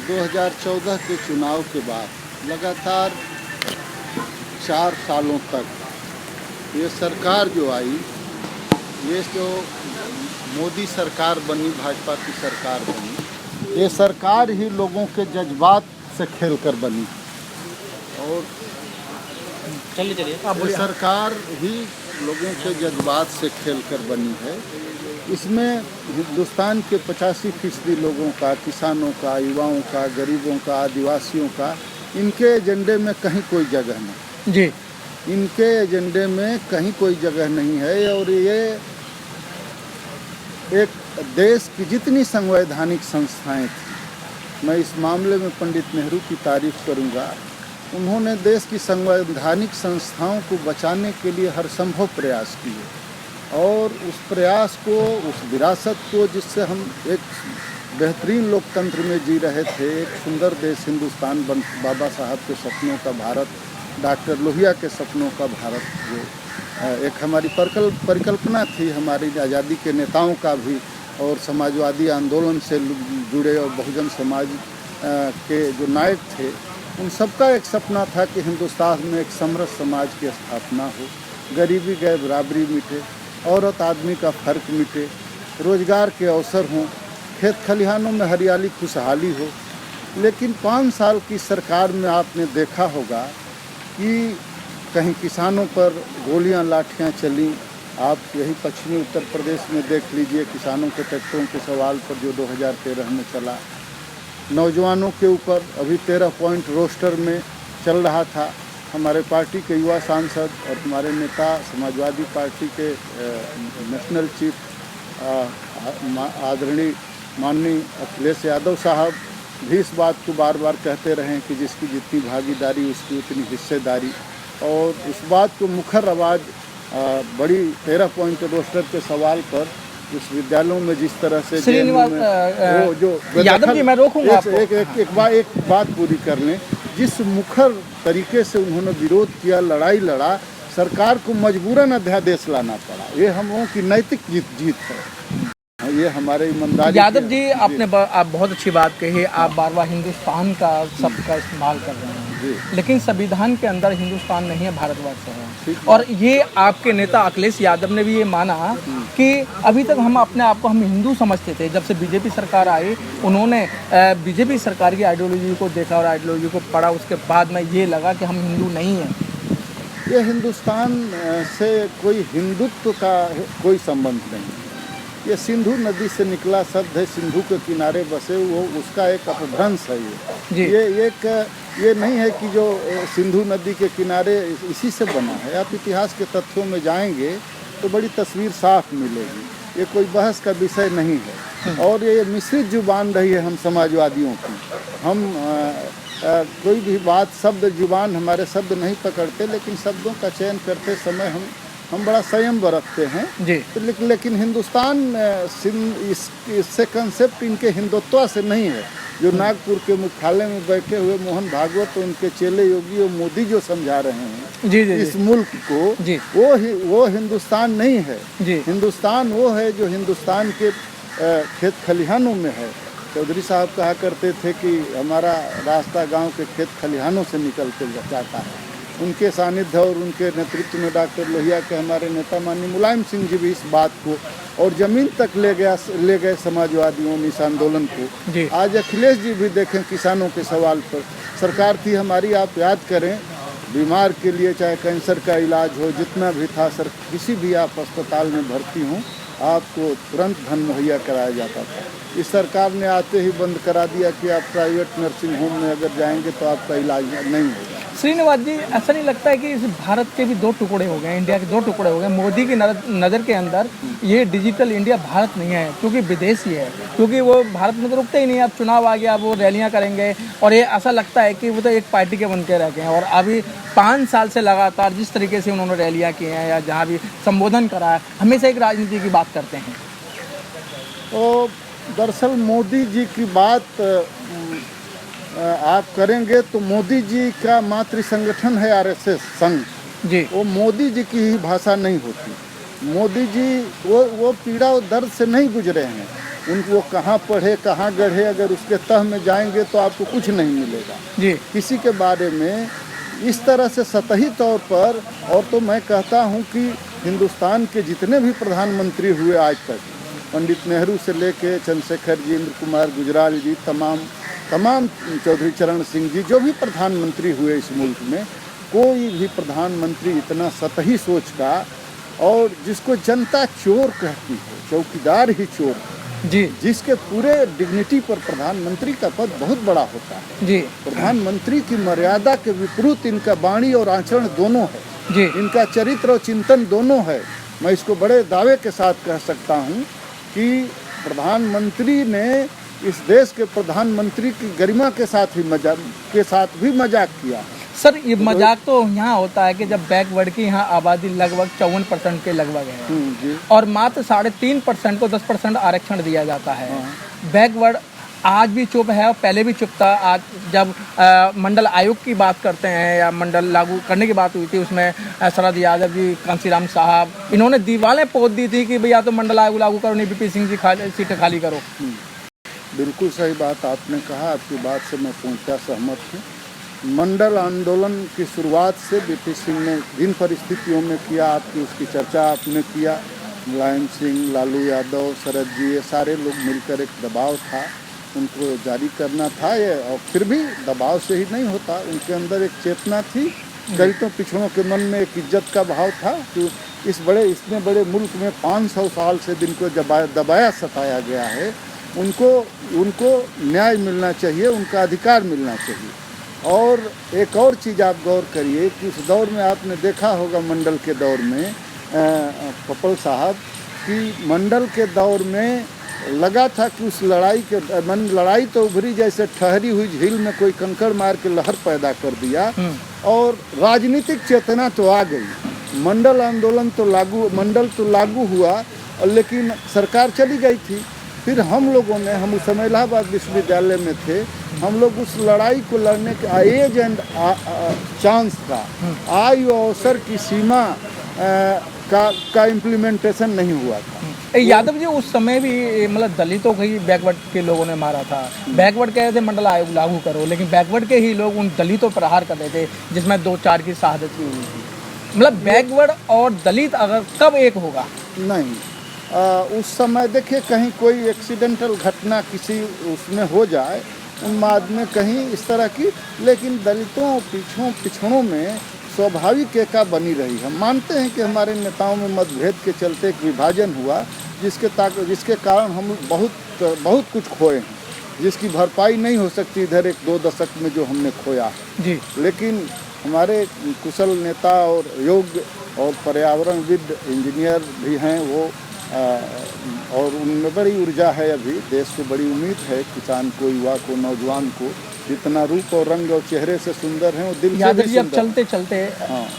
2014 के चुनाव के बाद लगातार 4 सालों तक ये सरकार जो आई, ये जो मोदी सरकार बनी, भाजपा की सरकार बनी, ये सरकार ही लोगों के जज्बात से खेलकर बनी और चलिए ये सरकार ही लोगों के जज्बात से खेलकर बनी है। इसमें हिंदुस्तान के 85% लोगों का, किसानों का, युवाओं का, गरीबों का, आदिवासियों का, इनके एजेंडे में कहीं कोई जगह नहीं जी। इनके एजेंडे में कहीं कोई जगह नहीं है। और ये एक देश की जितनी संवैधानिक संस्थाएं थी, मैं इस मामले में पंडित नेहरू की तारीफ करूंगा। उन्होंने देश की संवैधानिक संस्थाओं को बचाने के लिए हर संभव प्रयास किए और उस प्रयास को, उस विरासत को, जिससे हम एक बेहतरीन लोकतंत्र में जी रहे थे, एक सुंदर देश हिंदुस्तान बाबा साहब के सपनों का भारत, डॉक्टर लोहिया के सपनों का भारत, जो एक हमारी परिकल्पना थी, हमारी आज़ादी के नेताओं का भी और समाजवादी आंदोलन से जुड़े और बहुजन समाज के जो नायक थे, उन सबका एक सपना था कि हिंदुस्तान में एक समृद्ध समाज की स्थापना हो, गरीबी गए बराबरी मिटे, औरत आदमी का फ़र्क मिटे, रोज़गार के अवसर हों, खेत खलिहानों में हरियाली खुशहाली हो। लेकिन 5 साल की सरकार में आपने देखा होगा कि कहीं किसानों पर गोलियां लाठियां चली। आप यही पश्चिमी उत्तर प्रदेश में देख लीजिए, किसानों के ट्रैक्टरों के सवाल पर जो 2013 में चला, नौजवानों के ऊपर अभी 13 पॉइंट रोस्टर में चल रहा था। हमारे पार्टी के युवा सांसद और हमारे नेता, समाजवादी पार्टी के नेशनल चीफ आदरणीय माननीय अखिलेश यादव साहब भी इस बात को बार बार कहते रहे कि जिसकी जितनी भागीदारी उसकी उतनी हिस्सेदारी, और इस बात को मुखर आवाज़ बड़ी 13 पॉइंट रोस्टर के सवाल पर विश्वविद्यालयों में जिस तरह से वो जो यादव जी, मैं रोकूंगा आपको। एक बात पूरी कर लें। जिस मुखर तरीके से उन्होंने विरोध किया, लड़ाई लड़ा, सरकार को मजबूरन अध्यादेश लाना पड़ा। ये हम लोगों की नैतिक जीत है, ये हमारे ईमानदारी। यादव जी, आपने आप बहुत अच्छी बात कही। आप बार बार हिंदुस्तान का शब्द का इस्तेमाल कर रहे हैं, लेकिन संविधान के अंदर हिंदुस्तान नहीं है, भारतवर्ष है। और ये आपके नेता अखिलेश यादव ने भी ये माना कि अभी तक हम अपने आप को हम हिंदू समझते थे। जब से बीजेपी सरकार आई, उन्होंने बीजेपी सरकार की आइडियोलॉजी को देखा और आइडियोलॉजी को पढ़ा, उसके बाद में ये लगा कि हम हिंदू नहीं हैं। ये हिंदुस्तान से कोई हिंदुत्व का कोई संबंध नहीं। ये सिंधु नदी से निकला शब्द है, सिंधु के किनारे बसे, वो उसका एक अपभ्रंश है। ये नहीं है कि जो सिंधु नदी के किनारे इसी से बना है। आप इतिहास के तथ्यों में जाएंगे तो बड़ी तस्वीर साफ मिलेगी। ये कोई बहस का विषय नहीं है। और ये मिश्रित जुबान रही है हम समाजवादियों की। हम कोई भी बात, शब्द जुबान हमारे शब्द नहीं पकड़ते, लेकिन शब्दों का चयन करते समय हम बड़ा संयम बरतते हैं जी। तो लेकिन हिंदुस्तान इससे कंसेप्ट इनके हिंदुत्व से नहीं है। जो नागपुर के मुख्यालय में बैठे हुए मोहन भागवत, उनके चेले योगी और मोदी जो समझा रहे हैं जी, इस मुल्क को जी। वो हिंदुस्तान नहीं है जी। हिंदुस्तान वो है जो हिंदुस्तान के खेत खलिहानों में है। चौधरी साहब कहा करते थे कि हमारा रास्ता गांव के खेत खलिहानों से निकल के जाता है। उनके सानिध्य और उनके नेतृत्व में डॉक्टर लोहिया के हमारे नेता माननीय मुलायम सिंह जी भी इस बात को और ज़मीन तक ले गए समाजवादियों ने इस आंदोलन को। आज अखिलेश जी भी देखें, किसानों के सवाल पर सरकार थी हमारी, आप याद करें, बीमार के लिए चाहे कैंसर का इलाज हो, जितना भी था सर, किसी भी आप अस्पताल में भर्ती हों, आपको तुरंत धन मुहैया कराया जाता था। इस सरकार ने आते ही बंद करा दिया कि आप प्राइवेट नर्सिंग होम में अगर जाएंगे तो आपका इलाज नहीं होगा। श्रीनिवास जी, ऐसा नहीं लगता है कि इस भारत के भी 2 टुकड़े हो गए, इंडिया के 2 टुकड़े हो गए? मोदी की नज़र के अंदर ये डिजिटल इंडिया भारत नहीं है, क्योंकि विदेशी है, क्योंकि वो भारत में तो रुकते ही नहीं। अब चुनाव आ गया, वो रैलियां करेंगे और ये ऐसा लगता है कि वो तो एक पार्टी के बन के रह गए हैं। और अभी 5 साल से लगातार जिस तरीके से उन्होंने रैलियाँ की हैं या जहाँ भी संबोधन करा है, हमेशा एक राजनीति की बात करते हैं। तो दरअसल मोदी जी की बात आप करेंगे तो मोदी जी का मातृ संगठन है आरएसएस संघ जी। वो मोदी जी की ही भाषा नहीं होती। मोदी जी वो पीड़ा और दर्द से नहीं गुजरे हैं। उनको कहाँ पढ़े कहाँ गढ़े, अगर उसके तह में जाएंगे तो आपको कुछ नहीं मिलेगा जी। किसी के बारे में इस तरह से सतही तौर पर। और तो मैं कहता हूँ कि हिंदुस्तान के जितने भी प्रधानमंत्री हुए आज तक, पंडित नेहरू से लेके चंद्रशेखर जी, इंद्र कुमार गुजराल जी, तमाम चौधरी चरण सिंह जी, जो भी प्रधानमंत्री हुए इस मुल्क में, कोई भी प्रधानमंत्री इतना सतही सोच का, और जिसको जनता चोर कहती है, चौकीदार ही चोर जी, जिसके पूरे डिग्निटी पर प्रधानमंत्री का पद बहुत बड़ा होता है जी। प्रधानमंत्री की मर्यादा के विपरीत इनका वाणी और आचरण दोनों है जी। इनका चरित्र और चिंतन दोनों है। मैं इसको बड़े दावे के साथ कह सकता हूँ कि प्रधानमंत्री ने इस देश के प्रधानमंत्री की गरिमा के साथ भी मजाक किया। सर ये मजाक तो यहाँ होता है कि जब बैकवर्ड की यहाँ आबादी लगभग 54% के लगभग है जी। और मात्र 3.5% को 10% आरक्षण दिया जाता है। बैकवर्ड आज भी चुप है और पहले भी चुप था। आज जब मंडल आयोग की बात करते हैं या मंडल लागू करने की बात हुई थी, उसमें शरद यादव जी, कांसीराम साहब, इन्होंने दीवारें पोत दी थी कि भैया तो मंडल आयोग लागू करो, नहीं बीपी सिंह जी सीटें खाली करो। बिल्कुल सही बात आपने कहा, आपकी बात से मैं पूर्णतः सहमत हूँ। मंडल आंदोलन की शुरुआत से बीपी सिंह ने जिन परिस्थितियों में किया, आपकी उसकी चर्चा आपने किया, मुलायम सिंह, लालू यादव, शरद जी, ये सारे लोग मिलकर एक दबाव था, उनको जारी करना था ये। और फिर भी दबाव से ही नहीं होता, उनके अंदर एक चेतना थी, दलितों पिछड़ों के मन में एक इज्जत का भाव था कि इतने बड़े मुल्क में 500 साल से जिनको दबाया सताया गया है, उनको न्याय मिलना चाहिए, उनका अधिकार मिलना चाहिए। और एक और चीज़ आप गौर करिए कि उस दौर में आपने देखा होगा, मंडल के दौर में पपल साहब कि मंडल के दौर में लगा था कि उस लड़ाई तो उभरी जैसे ठहरी हुई झील में कोई कंकड़ मार के लहर पैदा कर दिया, और राजनीतिक चेतना तो आ गई। मंडल तो लागू हुआ, लेकिन सरकार चली गई थी। फिर हम उस समय इलाहाबाद विश्वविद्यालय में थे, हम लोग उस लड़ाई को लड़ने के एज एंड चांस का, आयु अवसर की सीमा का इम्प्लीमेंटेशन नहीं हुआ था। यादव जी उस समय भी मतलब दलितों को ही बैकवर्ड के लोगों ने मारा था। बैकवर्ड कह रहे थे मंडल आयोग लागू करो, लेकिन बैकवर्ड के ही लोग उन दलितों पर प्रहार कर रहे थे, जिसमें 2-4 की शहादत भी हुई थी। मतलब बैकवर्ड और दलित अगर कब एक होगा? नहीं, उस समय देखिए कहीं कोई एक्सीडेंटल घटना किसी उसमें हो जाए, उन्माद में कहीं इस तरह की, लेकिन दलितों पिछड़ों में स्वाभाविक एका बनी रही। हम मानते हैं कि हमारे नेताओं में मतभेद के चलते एक विभाजन हुआ, जिसके कारण हम बहुत कुछ खोए हैं, जिसकी भरपाई नहीं हो सकती इधर 1-2 दशक में जो हमने खोया जी। लेकिन हमारे कुशल नेता और योग्य और पर्यावरणविद इंजीनियर भी हैं वो, और उनमें बड़ी ऊर्जा है। अभी देश को बड़ी उम्मीद है, किसान को, युवा को, नौजवान को, जितना रूप और रंग और चेहरे से सुंदर हैं वो दिल से भी सुंदर। अब चलते चलते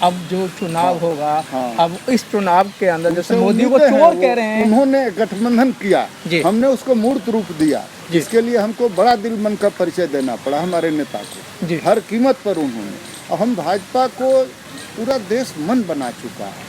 अब जो चुनाव होगा, अब इस चुनाव के अंदर जैसे मोदी को चोर कह रहे हैं, उन्होंने गठबंधन किया, हमने उसको मूर्त रूप दिया, जिसके लिए हमको बड़ा दिल मन का परिचय देना पड़ा हमारे नेता को, हर कीमत पर उन्होंने। और हम भाजपा को पूरा देश मन बना चुका है,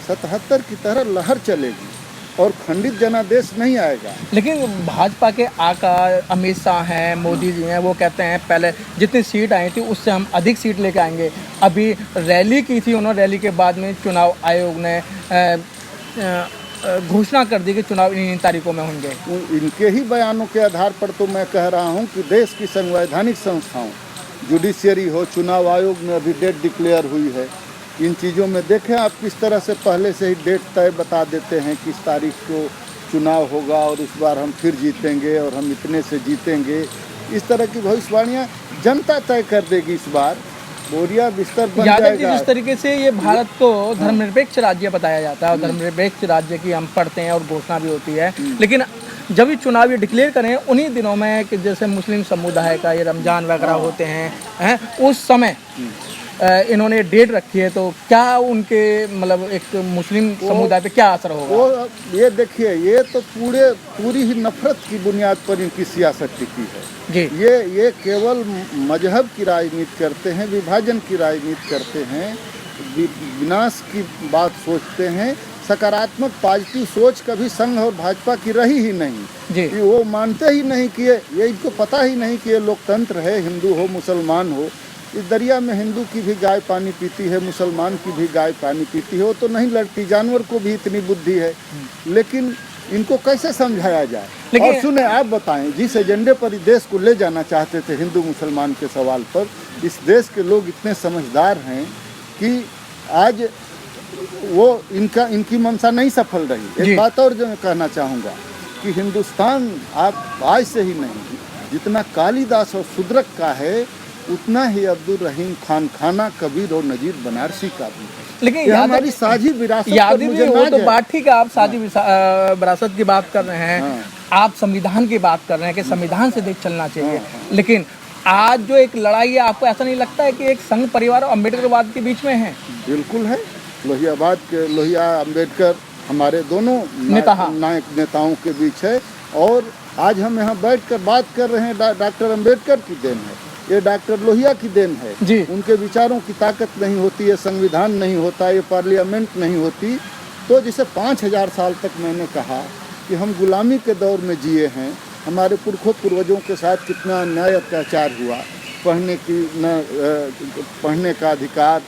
77 की तरह लहर चलेगी और खंडित जनादेश नहीं आएगा। लेकिन भाजपा के आका अमित शाह हैं, मोदी जी हैं, वो कहते हैं पहले जितनी सीट आई थी उससे हम अधिक सीट लेके आएंगे। अभी रैली की थी उन्होंने, रैली के बाद में चुनाव आयोग ने घोषणा कर दी कि चुनाव इन तारीखों में होंगे। इनके ही बयानों के आधार पर तो मैं कह रहा हूँ कि देश की संवैधानिक संस्थाओं, जुडिशियरी हो, चुनाव आयोग में अभी डेट डिक्लेयर हुई है। इन चीज़ों में देखें आप किस तरह से पहले से ही डेट तय बता देते हैं, किस तारीख को चुनाव होगा और इस बार हम फिर जीतेंगे और हम इतने से जीतेंगे। इस तरह की भविष्यवाणियाँ जनता तय कर देगी। इस बार बोरिया बिस्तर बन जाएगा। जिस तरीके से ये भारत को धर्मनिरपेक्ष राज्य बताया जाता है और धर्मनिरपेक्ष राज्य की हम पढ़ते हैं और घोषणा भी होती है, लेकिन जब भी चुनाव ये डिक्लेयर करें उन्हीं दिनों में कि जैसे मुस्लिम समुदाय का ये रमजान वगैरह होते हैं, उस समय इन्होंने डेट रखी है, तो क्या उनके मतलब एक मुस्लिम समुदाय पे क्या असर होगा? वो ये देखिए, ये तो पूरी ही नफरत की बुनियाद पर इनकी सियासत टिकी है जी। ये केवल मजहब की राजनीति करते हैं, विभाजन की राजनीति करते हैं, विनाश की बात सोचते हैं, सकारात्मक पॉजिटिव सोच कभी संघ और भाजपा की रही ही नहीं। जी। कि वो मानते ही नहीं कि ये इनको पता ही नहीं कि ये लोकतंत्र है, हिंदू हो मुसलमान हो। इस दरिया में हिंदू की भी गाय पानी पीती है, मुसलमान की भी गाय पानी पीती है, वो तो नहीं लड़ती। जानवर को भी इतनी बुद्धि है, लेकिन इनको कैसे समझाया जाए। और सुने, आप बताएं, जिस एजेंडे पर इस देश को ले जाना चाहते थे हिंदू मुसलमान के सवाल पर, इस देश के लोग इतने समझदार हैं कि आज वो इनकी मंशा नहीं सफल रही। एक बात और जो मैं कहना चाहूँगा कि हिंदुस्तान आप आज से ही नहीं, जितना कालिदास और शुद्रक का है उतना ही अब्दुल रहीम खान खाना, कबीर और नजीर बनारसी का भी। लेकिन हमारी साझी विरासत याद भी वो तो बात ठीक है, आप साझी विरासत की बात कर रहे हैं। हाँ। आप संविधान की बात कर रहे हैं कि संविधान से देश चलना चाहिए। लेकिन आज जो एक लड़ाई है, आपको ऐसा नहीं लगता है कि एक संघ परिवार और अम्बेडकरवाद के बीच में है? बिल्कुल है। लोहिया अम्बेडकर हमारे दोनों नायक नेताओं के बीच है। और आज हम यहाँ बैठकर बात कर रहे हैं, डॉक्टर अम्बेडकर की देन है, ये डॉक्टर लोहिया की देन है जी। उनके विचारों की ताकत नहीं होती, ये संविधान नहीं होता, ये पार्लियामेंट नहीं होती, तो जिसे 5000 साल तक मैंने कहा कि हम गुलामी के दौर में जिए हैं, हमारे पूर्वजों के साथ कितना अन्याय अत्याचार हुआ, पढ़ने का अधिकार,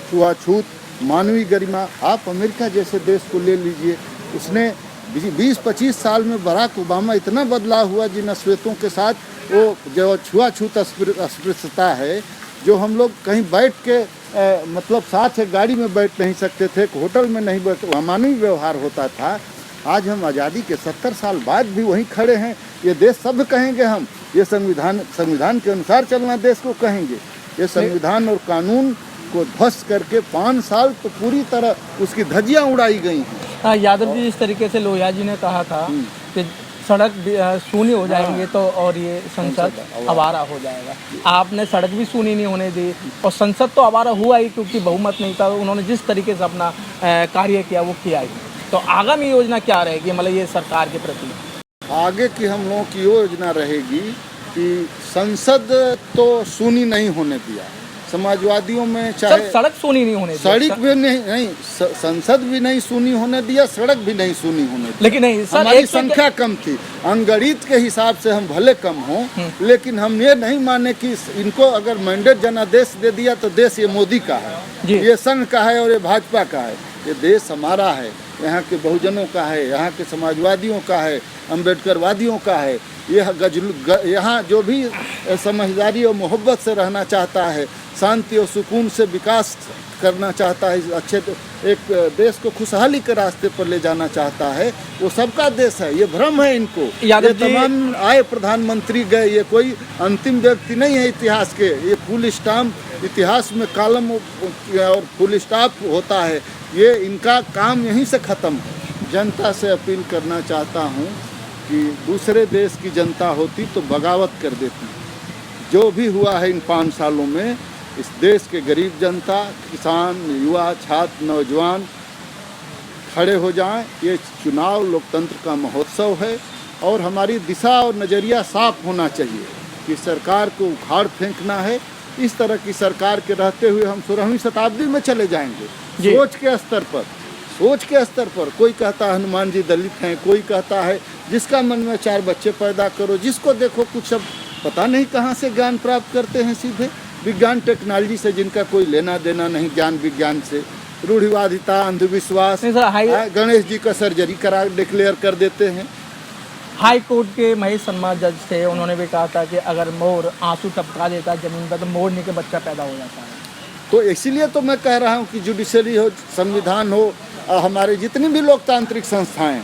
छुआछूत, मानवीय गरिमा। आप अमेरिका जैसे देश को ले लीजिए, उसने 20-25 साल में बराक ओबामा इतना बदलाव हुआ, जिन श्वेतों के साथ वो जो छुआछूत अस्पृश्यता है, जो हम लोग कहीं बैठ के मतलब साथ एक गाड़ी में बैठ नहीं सकते थे, एक होटल में नहीं बैठ, अमानवीय व्यवहार होता था। आज हम आज़ादी के 70 साल बाद भी वहीं खड़े हैं। ये देश सब कहेंगे हम, ये संविधान के अनुसार चलना देश को कहेंगे। ये संविधान और कानून को ध्वस्त करके 5 साल तो पूरी तरह उसकी धज्जियाँ उड़ाई गई हैं। यादव जी, इस तरीके से लोहिया जी ने कहा था कि सड़क सूनी हो जाएंगे तो और ये संसद आवारा हो जाएगा। आपने सड़क भी सूनी नहीं होने दी और संसद तो आवारा हुआ ही, क्योंकि बहुमत नहीं था। उन्होंने जिस तरीके से अपना कार्य किया वो किया ही। तो आगामी योजना क्या रहेगी, मतलब ये सरकार के प्रति? आगे की हम लोगों की योजना रहेगी कि संसद तो सूनी नहीं होने दिया। समाजवादियों में चाहे सड़क सूनी नहीं होने दिया, सड़क भी नहीं, संसद भी नहीं सूनी होने दिया, सड़क भी नहीं सूनी होने दिया। लेकिन नहीं सर, हमारी संख्या कम थी, अंगणित के हिसाब से हम भले कम हों, लेकिन हम ये नहीं माने कि इनको अगर मैंडेट जनादेश दे दिया तो देश ये मोदी का है, ये संघ का है और ये भाजपा का है। ये देश हमारा है, यहाँ के बहुजनों का है, यहाँ के समाजवादियों का है, अम्बेडकरवादियों का है। यहाँ जो भी समझदारी और मोहब्बत से रहना चाहता है, शांति और सुकून से विकास करना चाहता है, अच्छे एक देश को खुशहाली के रास्ते पर ले जाना चाहता है, वो सबका देश है। ये भ्रम है इनको। ये तमाम आए प्रधानमंत्री गए, ये कोई अंतिम व्यक्ति नहीं है इतिहास के। ये फुल स्टॉप इतिहास में कॉलम और फुल स्टॉप होता है, ये इनका काम यहीं से ख़त्म है। जनता से अपील करना चाहता हूँ कि दूसरे देश की जनता होती तो बगावत कर देती। जो भी हुआ है इन 5 सालों में, इस देश के गरीब जनता, किसान, युवा, छात्र, नौजवान खड़े हो जाएं। ये चुनाव लोकतंत्र का महोत्सव है और हमारी दिशा और नज़रिया साफ होना चाहिए कि सरकार को उखाड़ फेंकना है। इस तरह की सरकार के रहते हुए हम 16वीं शताब्दी में चले जाएंगे। सोच के स्तर पर कोई कहता है हनुमान जी दलित हैं, कोई कहता है जिसका मन में 4 बच्चे पैदा करो, जिसको देखो कुछ सब पता नहीं कहाँ से ज्ञान प्राप्त करते हैं, सीधे विज्ञान टेक्नोलॉजी से जिनका कोई लेना देना नहीं, ज्ञान विज्ञान से, रूढ़िवादिता, अंधविश्वास, गणेश जी का सर्जरी करा डिक्लेयर कर देते हैं। हाई कोर्ट के महेश शर्मा जज थे, उन्होंने भी कहा था कि अगर मोर आंसू टपका देता जमीन पर तो मोरने के बच्चा पैदा हो जाता है। तो इसीलिए तो मैं कह रहा हूँ कि जुडिशरी हो, संविधान हो, हमारे जितनी भी लोकतांत्रिक संस्थाएं हैं,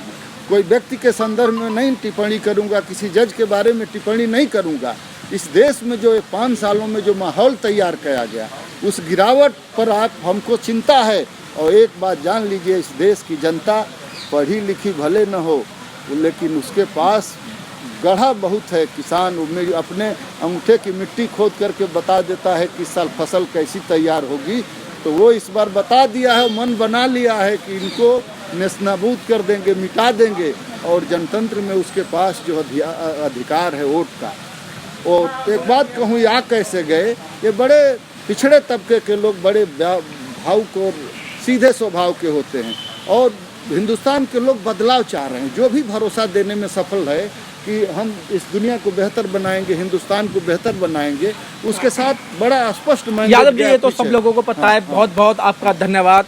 कोई व्यक्ति के संदर्भ में नहीं टिप्पणी करूँगा, किसी जज के बारे में टिप्पणी नहीं करूँगा। इस देश में जो 5 सालों में जो माहौल तैयार किया गया, उस गिरावट पर हमको चिंता है। और एक बात जान लीजिए, इस देश की जनता पढ़ी लिखी भले न हो, लेकिन उसके पास गढ़ा बहुत है। किसान अपने अंगूठे की मिट्टी खोद करके बता देता है कि इस साल फसल कैसी तैयार होगी। तो वो इस बार बता दिया है, मन बना लिया है कि इनको नेस्तनाबूद कर देंगे, मिटा देंगे। और जनतंत्र में उसके पास जो अधिकार है वोट का। और एक बात कहूँ, यहाँ कैसे गए, ये बड़े पिछड़े तबके के लोग बड़े भावुक और सीधे स्वभाव के होते हैं और हिंदुस्तान के लोग बदलाव चाह रहे हैं। जो भी भरोसा देने में सफल है कि हम इस दुनिया को बेहतर बनाएंगे, हिंदुस्तान को बेहतर बनाएंगे, उसके साथ बड़ा स्पष्ट यादव जी, ये तो सब लोगों को पता है। बहुत बहुत आपका धन्यवाद।